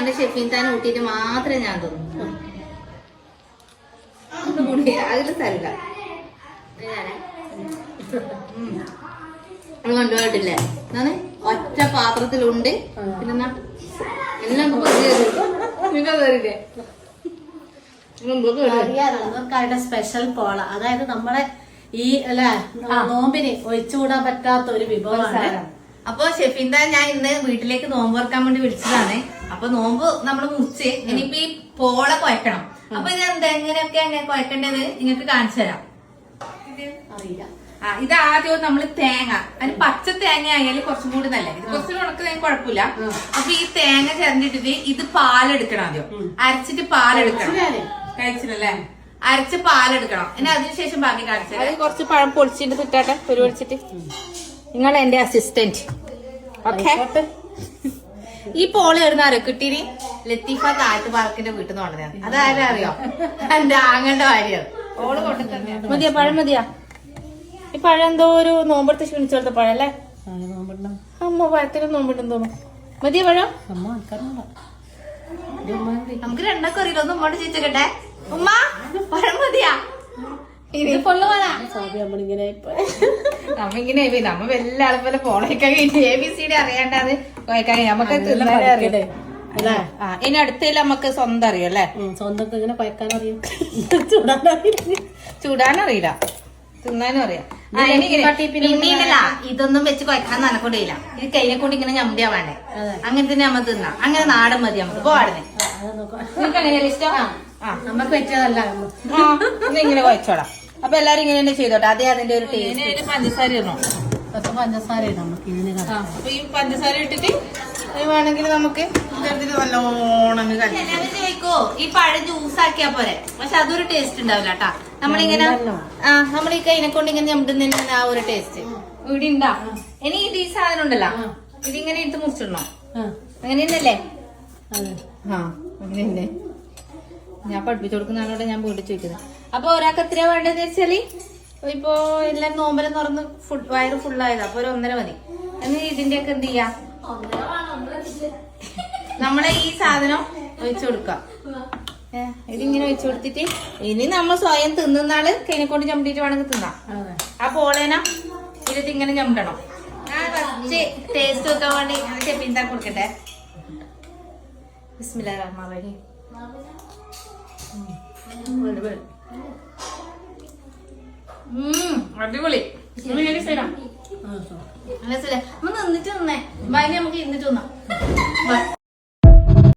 കണ്ട് ഷെഫീൻ താൻ ഊട്ടിയിട്ട് മാത്രമേ ഞാൻ തോന്നുന്നു. അതിൽ സ്ഥലമില്ല കൊണ്ടുപോയിട്ടില്ലേ എന്നാണ് ഒറ്റ പാത്രത്തിലുണ്ട്. പിന്നെ എല്ലാം അറിയാറുടെ സ്പെഷ്യൽ പോള, അതായത് നമ്മളെ ഈ അല്ലെ നോമ്പിന് ഒഴിച്ചുകൂടാൻ പറ്റാത്ത ഒരു വിഭവമാണ്. അപ്പൊ ഷെഫീന്ത ഞാൻ ഇന്ന് വീട്ടിലേക്ക് നോമ്പ് തുറക്കാൻ വേണ്ടി വിളിച്ചതാണ്. അപ്പൊ നോമ്പ് നമ്മള് മുറിച്ച് ഇനിയിപ്പോ ഈ പോള കുഴക്കണം. അപ്പൊ ഞാൻ എങ്ങനെയൊക്കെ കുഴക്കേണ്ടത് നിങ്ങൾക്ക് കാണിച്ചു തരാം. അറിയില്ല. ഇത് ആദ്യം നമ്മള് തേങ്ങ, അതിന് പച്ച തേങ്ങ ആയാലും കുറച്ചും കൂടി നല്ല, ഇത് കുറച്ചും ഉണക്ക് കുഴപ്പമില്ല. അപ്പൊ ഈ തേങ്ങ ചേർന്നിട്ടിട്ട് ഇത് പാലെടുക്കണം. ആദ്യം അരച്ചിട്ട് പാലെടുക്കണം. കഴിച്ചില്ലല്ലേ? അരച്ച് പാലെടുക്കണം. ഇനി അതിനുശേഷം ബാക്കി കാണിച്ചത്. അത് കുറച്ച് പഴം പൊളിച്ചിട്ട് തിട്ടാട്ടെ പൊരിച്ചിട്ട്. നിങ്ങൾ എന്റെ അസിസ്റ്റന്റ്. ഓക്കെ. ഈ പോള് എഴുന്നാരോ കിട്ടിരി ലത്തീഫ താഴത്ത് പാർക്കിന്റെ വീട്ടിൽ നിന്ന് കൊണ്ടുവന്നത്. അതാരും അറിയോ? എന്റെ ആങ്ങളുടെ ഭാര്യയാണ്. ഓള് കൊണ്ടുതന്നെ. മതിയാ പഴം മതിയാ? ഈ പഴം എന്തോ ഒരു നോമ്പെടുത്ത് ക്ഷണിച്ചോളത്തെ പഴം അല്ലേ? അമ്മ പഴത്തിന് നോമ്പിട്ടെന്ന് തോന്നുന്നു. മതിയ പഴം? നമുക്ക് രണ്ടൊക്കെ അറിയില്ല. ഒന്ന് ഉമ്മോട് ചോദിച്ചോട്ടെ. ഉമ്മ പഴം മതിയാ? നമ്മിങ്ങനെ നമ്മ എല്ലാ ആളുപോലെ ഫോണൊക്കെ ABCD അറിയാണ്ടത് നമുക്ക് ഇനി അടുത്തതിൽ നമുക്ക് സ്വന്തം അറിയും അല്ലേ? സ്വന്തം ഇങ്ങനെ കുഴക്കാനറിയും, ചൂടാനറിയില്ല, തിന്നാനും അറിയാം. പിന്നീടല്ല ഇതൊന്നും വെച്ച് കുഴക്കാൻ നനക്കൊണ്ടില്ല. ഇത് കൈനെ കൊണ്ട് ഇങ്ങനെ ഞമ്പിയാ വേണ്ടേ? അങ്ങനെ തന്നെ നമ്മ തിന്നാം. അങ്ങനെ നാടൻ മതി നമുക്ക് പോവാടനെ. നിങ്ങൾക്ക് എങ്ങനെയല്ല ഇഷ്ടം? നമുക്ക് പറ്റിയതല്ല, ഇങ്ങനെ കുഴച്ചോടാം. അപ്പൊ എല്ലാരും ഇങ്ങനെ തന്നെ ചെയ്തോട്ടെ. അതേ അതിന്റെ ഒരു ടേസ്റ്റ്. പഞ്ചസാര ഇടണോ? പഞ്ചസാര നമുക്ക് അപ്പൊ ഈ പഞ്ചസാര ഇട്ടിട്ട് വേണമെങ്കിൽ നമുക്ക് നല്ലോണം ചോദിക്കോ ഈ പഴം ജ്യൂസ് ആക്കിയാ പോരെ. പക്ഷെ അതൊരു ടേസ്റ്റ് ഉണ്ടാവില്ല കേട്ടാ. നമ്മളിങ്ങനെ നമ്മൾ ഈ കൈനെ കൊണ്ട് ഇങ്ങനെ ഞമ്മുന്നതിന് ആ ഒരു ടേസ്റ്റ് ഇവിടെ ഉണ്ടാ. ഇനി ഇത് ഈ സാധനം ഉണ്ടല്ലോ, ഇതിങ്ങനെ എടുത്ത് മുറിച്ചിടണോ? അങ്ങനെ തന്നെയല്ലേ? അങ്ങനെ തന്നെ ഞാൻ പഠിപ്പിച്ചു കൊടുക്കുന്നതാണോടെ ഞാൻ വീട്ടിൽ ചോദിക്കുന്നത്. അപ്പൊ ഒരാൾക്ക് എത്രയാ വേണ്ടതെന്ന് വെച്ചാല് ഇപ്പൊ എല്ലാരും നോമ്പലം തുറന്ന് വയറ് ഫുള്ളായത്. അപ്പൊ ഒരു 1.5 മതി. എന്ന് ഇതിന്റെ ഒക്കെ എന്ത് ചെയ്യാ, നമ്മളെ ഈ സാധനം ഒഴിച്ചു കൊടുക്കാം. ഇതിങ്ങനെ ഒഴിച്ചു കൊടുത്തിട്ട് ഇനി നമ്മൾ സ്വയം തിന്നുന്നാള് കൈനെ കൊണ്ട് ചമ്പിട്ട് വേണമെങ്കിൽ തിന്നാം. ആ പോളേന ഇതിട്ട് ഇങ്ങനെ ചമ്പിടണം. ഞാൻ ഫസ്റ്റ് ടേസ്റ്റ് വെക്കാൻ വേണ്ടി ചെപ്പിന്താ കൊടുക്കട്ടെ. ബിസ്മില്ലാഹിർ റഹ്മാനിർ റഹീം. അടിപൊളി. നിന്നിട്ട് നിന്നേ. ഭയങ്കര നമുക്ക് ഇരുന്നിട്ട് തിന്നാം.